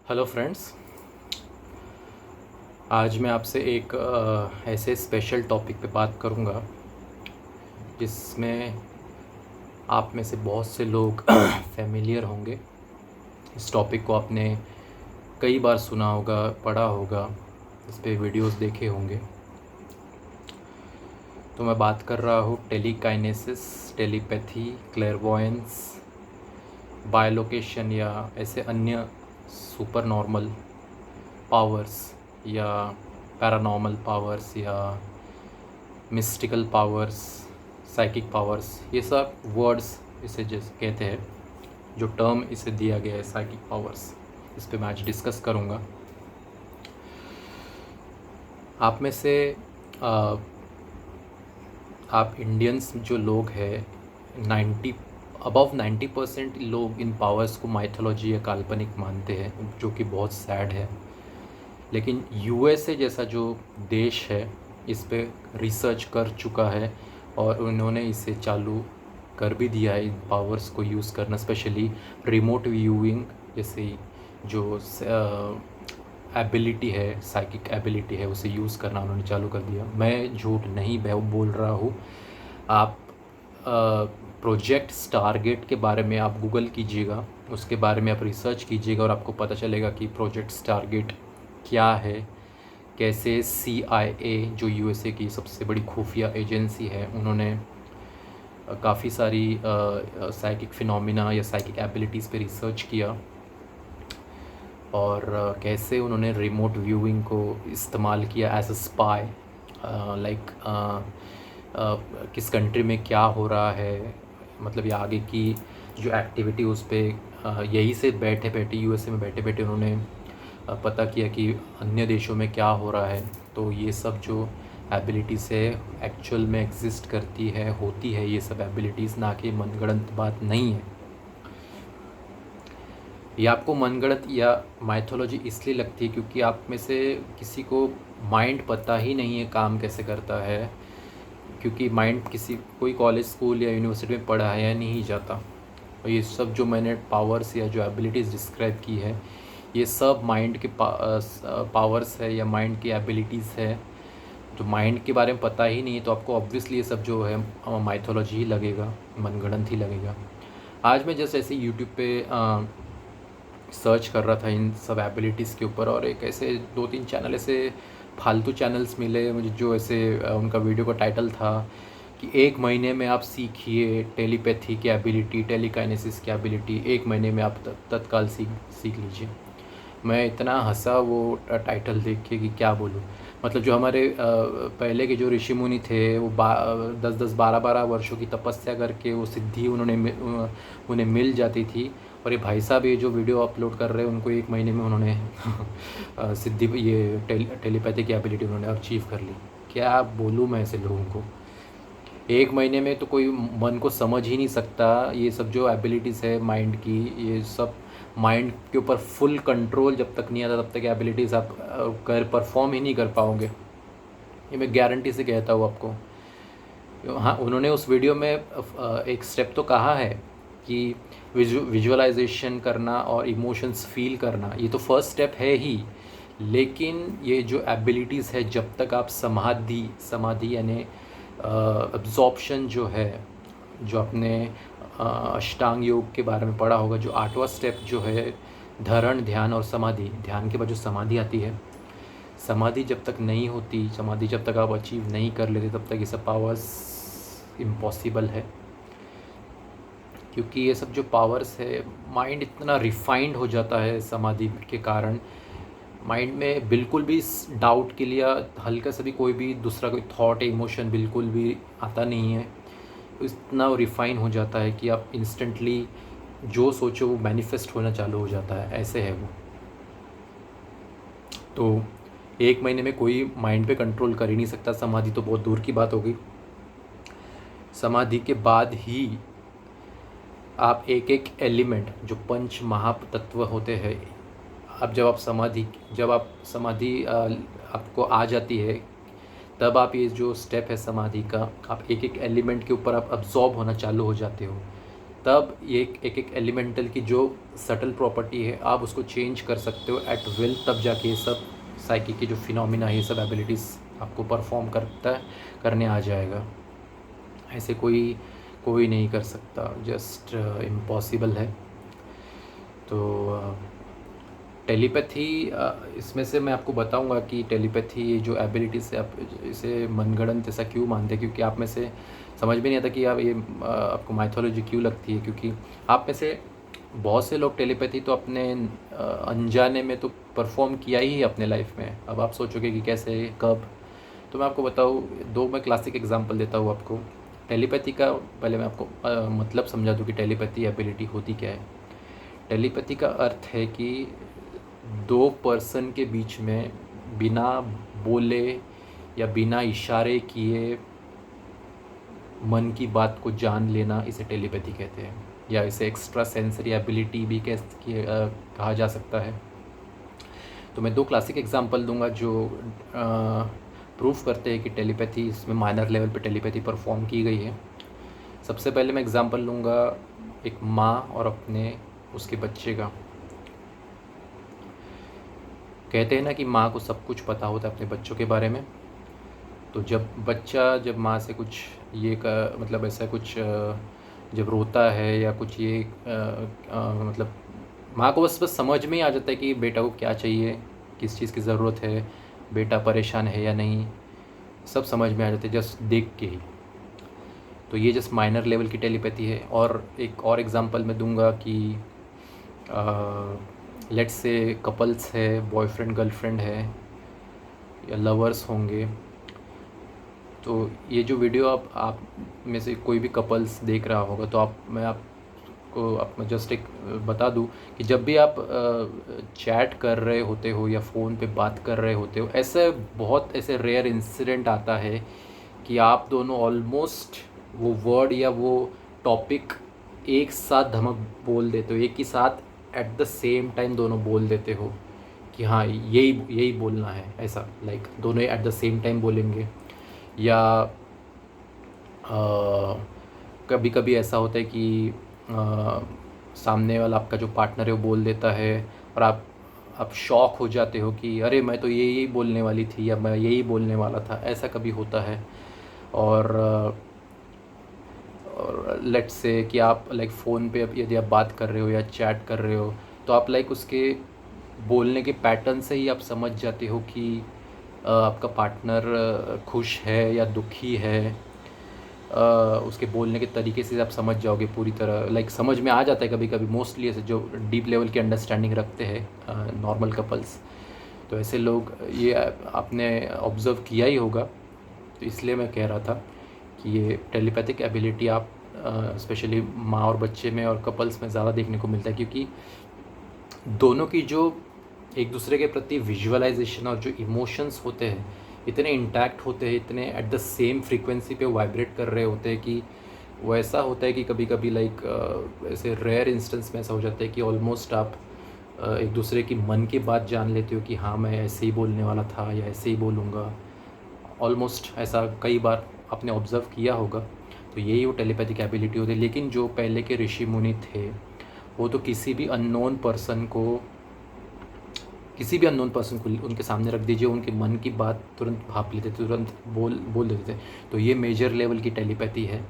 Hello friends. आज मैं आपसे एक ऐसे स्पेशल टॉपिक पे बात करूँगा जिसमें आप में से बहुत से लोग फेमिलियर होंगे। इस टॉपिक को आपने कई बार सुना होगा, पढ़ा होगा, इस पे वीडियोस देखे होंगे। तो मैं बात कर रहा हूँ टेलीकाइनेसिस, टेलीपैथी, क्लेयरवॉयंस, बायोलोकेशन या ऐसे अन्य सुपर नॉर्मल पावर्स या पैरानॉर्मल पावर्स या मिस्टिकल पावर्स, साइकिक पावर्स, ये सब वर्ड्स इसे जैसे कहते हैं, जो टर्म इसे दिया गया है साइकिक पावर्स, इस पे मैं आज डिस्कस करूँगा। आप में से आप इंडियंस जो लोग हैं 90% लोग इन पावर्स को माइथोलॉजी या काल्पनिक मानते हैं, जो कि बहुत सैड है। लेकिन यूएसए जैसा जो देश है इस पे रिसर्च कर चुका है और उन्होंने इसे चालू कर भी दिया है इन पावर्स को यूज़ करना, स्पेशली रिमोट व्यूइंग जैसे जो एबिलिटी है, साइकिक एबिलिटी है, उसे यूज़ करना उन्होंने चालू कर दिया। मैं झूठ नहीं बोल रहा हूँ। आप प्रोजेक्ट स्टारगेट के बारे में आप गूगल कीजिएगा, उसके बारे में आप रिसर्च कीजिएगा और आपको पता चलेगा कि प्रोजेक्ट स्टारगेट क्या है, कैसे CIA जो यूएसए की सबसे बड़ी खुफिया एजेंसी है, उन्होंने काफ़ी सारी साइकिक फिनोमिना या साइकिक एबिलिटीज़ पे रिसर्च किया और कैसे उन्होंने रिमोट व्यूइंग को इस्तेमाल किया एज अ स्पाई, लाइक किस कंट्री में क्या हो रहा है, मतलब ये आगे की जो एक्टिविटी उस पर यहीं से बैठे बैठे यूएसए में बैठे बैठे उन्होंने पता किया कि अन्य देशों में क्या हो रहा है। तो ये सब जो एबिलिटीज़ है एक्चुअल में एग्जिस्ट करती है, होती है ये सब एबिलिटीज़, ना कि मनगढ़ंत बात नहीं है। ये आपको मनगढ़ंत या माइथोलॉजी इसलिए लगती है क्योंकि आप में से किसी को माइंड पता ही नहीं है काम कैसे करता है, क्योंकि माइंड कोई कॉलेज, स्कूल या यूनिवर्सिटी में पढ़ाया नहीं जाता। और ये सब जो मैंने पावर्स या जो एबिलिटीज़ डिस्क्राइब की है, ये सब माइंड के पावर्स है या माइंड की एबिलिटीज़ है। जो माइंड के बारे में पता ही नहीं है तो आपको ऑब्वियसली ये सब जो है माइथोलॉजी ही लगेगा, मनगढ़ंत ही लगेगा। आज मैं जैसे ऐसे यूट्यूब पे सर्च कर रहा था इन सब एबिलिटीज़ के ऊपर, और एक ऐसे 2-3 चैनल ऐसे फालतू चैनल्स मिले मुझे, जो ऐसे उनका वीडियो का टाइटल था कि 1 महीने में आप सीखिए टेलीपैथी की एबिलिटी, टेलीकाइनेसिस की एबिलिटी, 1 महीने में आप तत्काल सीख लीजिए। मैं इतना हंसा वो टाइटल देख के कि क्या बोलूँ। मतलब जो हमारे पहले के जो ऋषि मुनि थे वो 10-10, 12-12 वर्षों की तपस्या करके वो सिद्धि उन्हें मिल जाती थी, और ये भाई साहब ये जो वीडियो अपलोड कर रहे हैं उनको 1 महीने में उन्होंने सिद्धि, ये टेलीपैथी की एबिलिटी उन्होंने अचीव कर ली। क्या बोलूँ मैं ऐसे लोगों को। 1 महीने में तो कोई मन को समझ ही नहीं सकता। ये सब जो एबिलिटीज़ है माइंड की, ये सब माइंड के ऊपर फुल कंट्रोल जब तक नहीं आता तब तक एबिलिटीज़ आप परफॉर्म ही नहीं कर पाओगे। ये मैं गारंटी से कहता हूँ आपको। हाँ, उन्होंने उस वीडियो में एक स्टेप तो कहा है कि विजुअलाइजेशन करना और इमोशंस फील करना, ये तो फर्स्ट स्टेप है ही। लेकिन ये जो एबिलिटीज़ है, जब तक आप समाधि यानी अब्जॉर्प्शन जो है, जो आपने अष्टांग योग के बारे में पढ़ा होगा, जो 8वां स्टेप जो है धरण, ध्यान और समाधि, ध्यान के बाद जो समाधि आती है, समाधि जब तक नहीं होती, समाधि जब तक आप अचीव नहीं कर लेते, तब तक ये सब पावर्स इम्पॉसिबल है। क्योंकि ये सब जो पावर्स है, माइंड इतना रिफाइंड हो जाता है समाधि के कारण, माइंड में बिल्कुल भी डाउट के लिए हल्का सा भी कोई भी दूसरा कोई थॉट, इमोशन बिल्कुल भी आता नहीं है। इतना रिफाइन हो जाता है कि आप इंस्टेंटली जो सोचो वो मैनिफेस्ट होना चालू हो जाता है, ऐसे है वो। तो 1 महीने में कोई माइंड पे कंट्रोल कर ही नहीं सकता, समाधि तो बहुत दूर की बात हो गई। समाधि के बाद ही आप एक एक एलिमेंट, जो पंच महातत्व होते हैं, अब जब आप समाधि आपको आ जाती है, तब आप ये जो स्टेप है समाधि का, आप एक एक एलिमेंट के ऊपर आप अब्जॉर्ब होना चालू हो जाते हो। तब ये एक एक एलिमेंटल की जो सटल प्रॉपर्टी है आप उसको चेंज कर सकते हो एट विल, तब जाके ये सब साइकी की जो फिनोमिना है, ये सब एबिलिटीज़ आपको परफॉर्म करने आ जाएगा। ऐसे कोई नहीं कर सकता, जस्ट इम्पॉसिबल है। तो टेलीपैथी, इसमें से मैं आपको बताऊंगा कि टेलीपैथी जो एबिलिटी से आप इसे मनगढ़ंत ऐसा क्यों मानते हैं, क्योंकि आप में से समझ में नहीं आता कि आप ये आपको माइथोलॉजी क्यों लगती है, क्योंकि आप में से बहुत से लोग टेलीपैथी तो अपने अनजाने में तो परफॉर्म किया ही है अपने लाइफ में। अब आप सोचोगे कि कैसे, कब, तो मैं आपको बताऊँ, दो मैं क्लासिक एग्जांपल देता हूँ आपको टेलीपैथी का। पहले मैं आपको मतलब समझा दूँ कि टेलीपैथी एबिलिटी होती क्या है। टेलीपैथी का अर्थ है कि दो पर्सन के बीच में बिना बोले या बिना इशारे किए मन की बात को जान लेना, इसे टेलीपैथी कहते हैं, या इसे एक्स्ट्रा सेंसरी एबिलिटी भी कहा जा सकता है। तो मैं दो क्लासिक एग्जांपल दूंगा जो प्रूफ करते हैं कि टेलीपैथी, इसमें माइनर लेवल पे टेलीपैथी परफॉर्म की गई है। सबसे पहले मैं एग्जांपल लूँगा एक माँ और उसके बच्चे का। कहते हैं ना कि माँ को सब कुछ पता होता है अपने बच्चों के बारे में। तो जब माँ से कुछ मतलब ऐसा कुछ जब रोता है या कुछ मतलब माँ को बस समझ में ही आ जाता है कि बेटा को क्या चाहिए, किस चीज़ की ज़रूरत है, बेटा परेशान है या नहीं, सब समझ में आ जाते हैं जस्ट देख के ही। तो ये जस्ट माइनर लेवल की टेलीपैथी है। और एक और एग्जांपल मैं दूंगा कि लेट्स से कपल्स है, बॉयफ्रेंड गर्लफ्रेंड है या लवर्स होंगे। तो ये जो वीडियो आप में से कोई भी कपल्स देख रहा होगा, तो मैं आपको जस्ट एक बता दूं कि जब भी आप चैट कर रहे होते हो या फ़ोन पे बात कर रहे होते हो, बहुत ऐसे रेयर इंसिडेंट आता है कि आप दोनों ऑलमोस्ट वो वर्ड या वो टॉपिक एक साथ धमक बोल देते हो, एक ही साथ एट द सेम टाइम दोनों बोल देते हो कि हाँ यही बोलना है, ऐसा लाइक दोनों एट द सेम टाइम बोलेंगे। या कभी कभी ऐसा होता है कि सामने वाला आपका जो पार्टनर है वो बोल देता है और आप शॉक हो जाते हो कि अरे मैं तो यही बोलने वाली थी या मैं यही बोलने वाला था, ऐसा कभी होता है। और लेट्स से कि आप लाइक फ़ोन पे यदि आप बात कर रहे हो या चैट कर रहे हो, तो आप लाइक उसके बोलने के पैटर्न से ही आप समझ जाते हो कि आपका पार्टनर खुश है या दुखी है। उसके बोलने के तरीके से आप समझ जाओगे पूरी तरह, लाइक समझ में आ जाता है कभी कभी, मोस्टली ऐसे जो डीप लेवल की अंडरस्टैंडिंग रखते हैं नॉर्मल कपल्स। तो ऐसे लोग ये आपने ऑब्ज़र्व किया ही होगा। तो इसलिए मैं कह रहा था कि ये टेलीपैथिक एबिलिटी आप स्पेशली माँ और बच्चे में और कपल्स में ज़्यादा देखने को मिलता है, क्योंकि दोनों की जो एक दूसरे के प्रति विजुअलाइजेशन और जो इमोशंस होते हैं इतने इंटैक्ट होते हैं, इतने एट द सेम फ्रीक्वेंसी पे वाइब्रेट कर रहे होते हैं कि वो ऐसा होता है कि कभी कभी लाइक ऐसे रेयर इंस्टेंस में ऐसा हो जाता है कि ऑलमोस्ट आप एक दूसरे की मन की बात जान लेते हो कि हाँ मैं ऐसे ही बोलने वाला था या ऐसे ही बोलूँगा। ऑलमोस्ट ऐसा कई बार आपने ऑब्ज़र्व किया होगा। तो यही वो टेलीपैथिक एबिलिटी होती है। लेकिन जो पहले के ऋषि मुनि थे वो तो किसी भी अननोन पर्सन को उनके सामने रख दीजिए, उनके मन की बात तुरंत भाप लेते थे, तुरंत बोल देते थे। तो ये मेजर लेवल की टेलीपैथी है।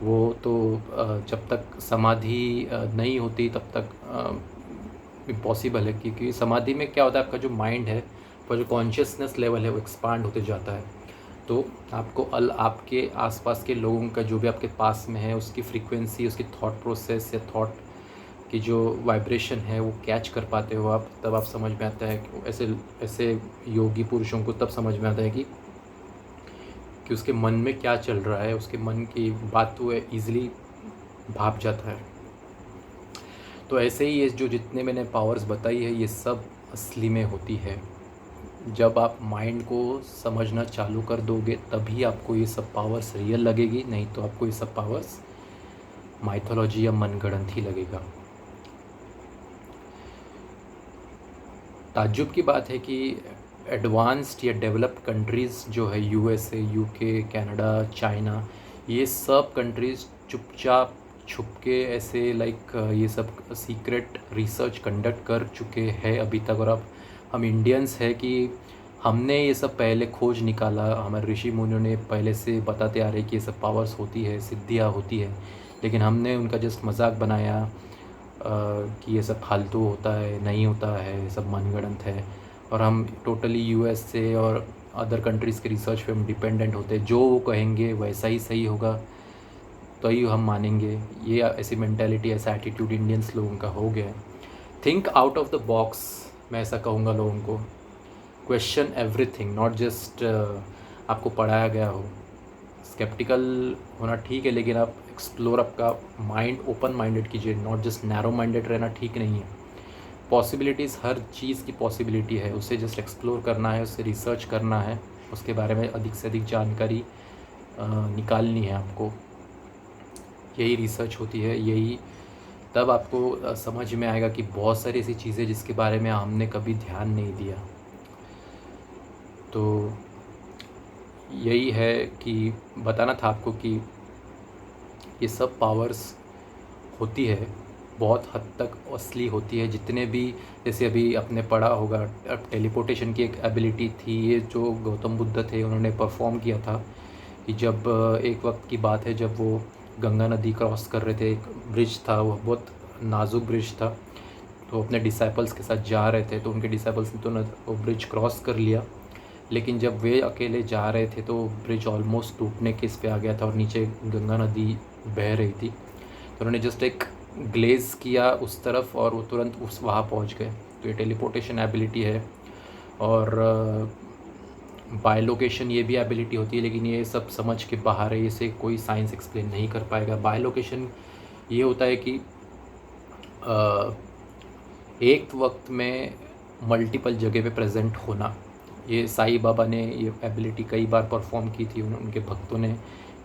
वो तो जब तक समाधि नहीं होती तब तक इम्पॉसिबल है, क्योंकि समाधि में क्या होता है, आपका जो माइंड है वो जो कॉन्शियसनेस लेवल है वो एक्सपांड होते जाता है। तो आपको आपके आसपास के लोगों का जो भी आपके पास में है उसकी फ्रीक्वेंसी, उसकी थॉट प्रोसेस या थॉट की जो वाइब्रेशन है वो कैच कर पाते हो आप। तब आप समझ में आता है कि ऐसे योगी पुरुषों को तब समझ में आता है कि उसके मन में क्या चल रहा है, उसके मन की बात वो ईज़िली भाप जाता है। तो ऐसे ही ये जो जितने मैंने पावर्स बताई है ये सब असली में होती है। जब आप माइंड को समझना चालू कर दोगे तभी आपको ये सब पावर्स रियल लगेगी, नहीं तो आपको ये सब पावर्स माइथोलॉजी या मनगढ़ंत ही लगेगा। ताज्जुब की बात है कि एडवांस्ड या डेवलप्ड कंट्रीज़ जो है यूएसए, यूके, कनाडा, चाइना, ये सब कंट्रीज़ चुपचाप छुप के ऐसे ये सब सीक्रेट रिसर्च कंडक्ट कर चुके हैं अभी तक। और अब हम इंडियंस है कि हमने ये सब पहले खोज निकाला, हमारे ऋषि मुनियों ने पहले से बताते आ रहे कि ये सब पावर्स होती है, सिद्धियाँ होती है, लेकिन हमने उनका जस्ट मजाक बनाया कि ये सब फालतू होता है, नहीं होता है, ये सब मनगढ़ंत है। और हम टोटली यूएस से और अदर कंट्रीज़ के रिसर्च पे हम डिपेंडेंट होते हैं, जो वो कहेंगे वैसा ही सही होगा तो ही हम मानेंगे। ये ऐसी मेंटालिटी, ऐसा एटीट्यूड इंडियंस लोगों का हो गया है। Think out of the box, मैं ऐसा कहूँगा लोगों को। क्वेश्चन एवरीथिंग, नॉट जस्ट आपको पढ़ाया गया हो। स्केप्टिकल होना ठीक है, लेकिन आप एक्सप्लोर, आपका माइंड ओपन माइंडेड कीजिए, नॉट जस्ट नैरो माइंडेड रहना ठीक नहीं है। पॉसिबिलिटीज़, हर चीज़ की पॉसिबिलिटी है, उसे जस्ट एक्सप्लोर करना है, उससे रिसर्च करना है, उसके बारे में अधिक से अधिक जानकारी निकालनी है आपको। यही रिसर्च होती है, यही तब आपको समझ में आएगा कि बहुत सारी ऐसी चीज़ें जिसके बारे में हमने कभी ध्यान नहीं दिया। तो यही है कि बताना था आपको कि ये सब पावर्स होती है, बहुत हद तक असली होती है। जितने भी, जैसे अभी आपने पढ़ा होगा, टेलीपोर्टेशन की एक एबिलिटी थी, ये जो गौतम बुद्ध थे उन्होंने परफॉर्म किया था कि जब एक वक्त की बात है, जब वो गंगा नदी क्रॉस कर रहे थे, एक ब्रिज था, वो बहुत नाजुक ब्रिज था, तो अपने डिसाइपल्स के साथ जा रहे थे, तो उनके डिसाइपल्स ने तो वो ब्रिज क्रॉस कर लिया, लेकिन जब वे अकेले जा रहे थे तो ब्रिज ऑलमोस्ट टूटने के इस पे आ गया था और नीचे गंगा नदी बह रही थी। तो उन्होंने जस्ट एक ग्लेज़ किया उस तरफ और वो तुरंत उस वहाँ पहुँच गए। तो ये टेलीपोर्टेशन एबिलिटी है। और बायोलोकेशन ये भी एबिलिटी होती है, लेकिन ये सब समझ के बाहर है, इसे कोई साइंस एक्सप्लेन नहीं कर पाएगा। बायोलोकेशन ये होता है कि एक वक्त में मल्टीपल जगह पे प्रेजेंट होना। ये साईं बाबा ने ये एबिलिटी कई बार परफॉर्म की थी, उनके भक्तों ने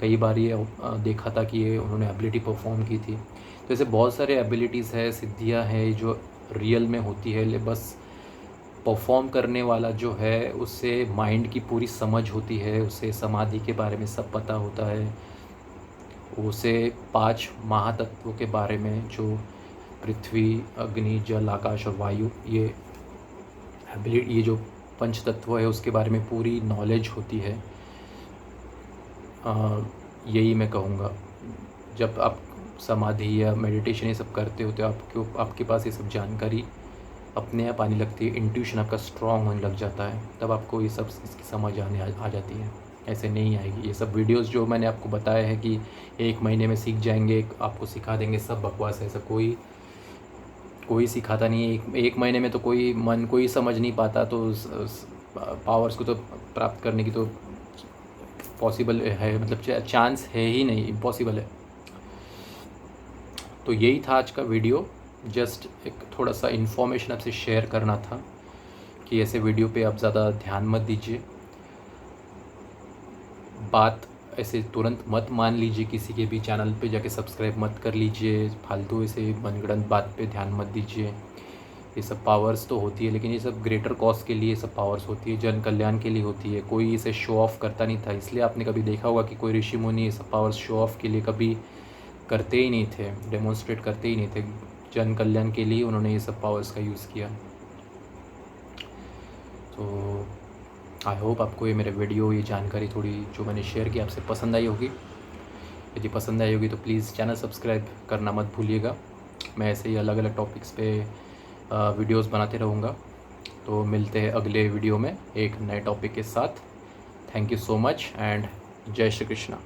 कई बार ये देखा था कि ये उन्होंने एबिलिटी परफॉर्म की थी। तो ऐसे बहुत सारे एबिलिटीज़ है, सिद्धियां हैं जो रियल में होती है, बस परफॉर्म करने वाला जो है उससे माइंड की पूरी समझ होती है, उसे समाधि के बारे में सब पता होता है, उसे 5 महातत्वों के बारे में, जो पृथ्वी, अग्नि, जल, आकाश और वायु, ये जो पंच तत्व है उसके बारे में पूरी नॉलेज होती है। यही मैं कहूँगा, जब आप समाधि या मेडिटेशन ये सब करते हो तो आपके पास ये सब जानकारी अपने आप आने लगती है, इंट्यूशन आपका स्ट्रॉन्ग होने लग जाता है, तब आपको ये सब इसकी समझ आने आ जाती है। ऐसे नहीं आएगी। ये सब वीडियोस जो मैंने आपको बताया है कि 1 महीने में सीख जाएंगे, आपको सिखा देंगे, सब बकवास है। ऐसा कोई सिखाता नहीं है। एक महीने में तो कोई समझ नहीं पाता, तो पावर्स को तो प्राप्त करने की तो पॉसिबल है, मतलब चांस है ही नहीं, इम्पॉसिबल है। तो यही था आज का वीडियो, जस्ट एक थोड़ा सा इन्फॉर्मेशन आपसे शेयर करना था कि ऐसे वीडियो पे आप ज़्यादा ध्यान मत दीजिए, बात ऐसे तुरंत मत मान लीजिए, किसी के भी चैनल पे जाके सब्सक्राइब मत कर लीजिए, फालतू ऐसे मनगढ़ंत बात पे ध्यान मत दीजिए। ये सब पावर्स तो होती है, लेकिन ये सब ग्रेटर कॉज के लिए सब पावर्स होती है, जन कल्याण के लिए होती है। कोई इसे शो ऑफ करता नहीं था, इसलिए आपने कभी देखा होगा कि कोई ऋषि मुनि ये सब पावर्स शो ऑफ के लिए कभी करते ही नहीं थे, डेमोन्स्ट्रेट करते ही नहीं थे। जन कल्याण के लिए उन्होंने ये सब पावर्स का यूज़ किया। तो आई होप आपको ये मेरे वीडियो, ये जानकारी थोड़ी जो मैंने शेयर की आपसे पसंद आई होगी। यदि पसंद आई होगी तो प्लीज़ चैनल सब्सक्राइब करना मत भूलिएगा। मैं ऐसे ही अलग अलग टॉपिक्स पे वीडियोस बनाते रहूँगा। तो मिलते हैं अगले वीडियो में एक नए टॉपिक के साथ। Thank you so much and जय श्री कृष्णा।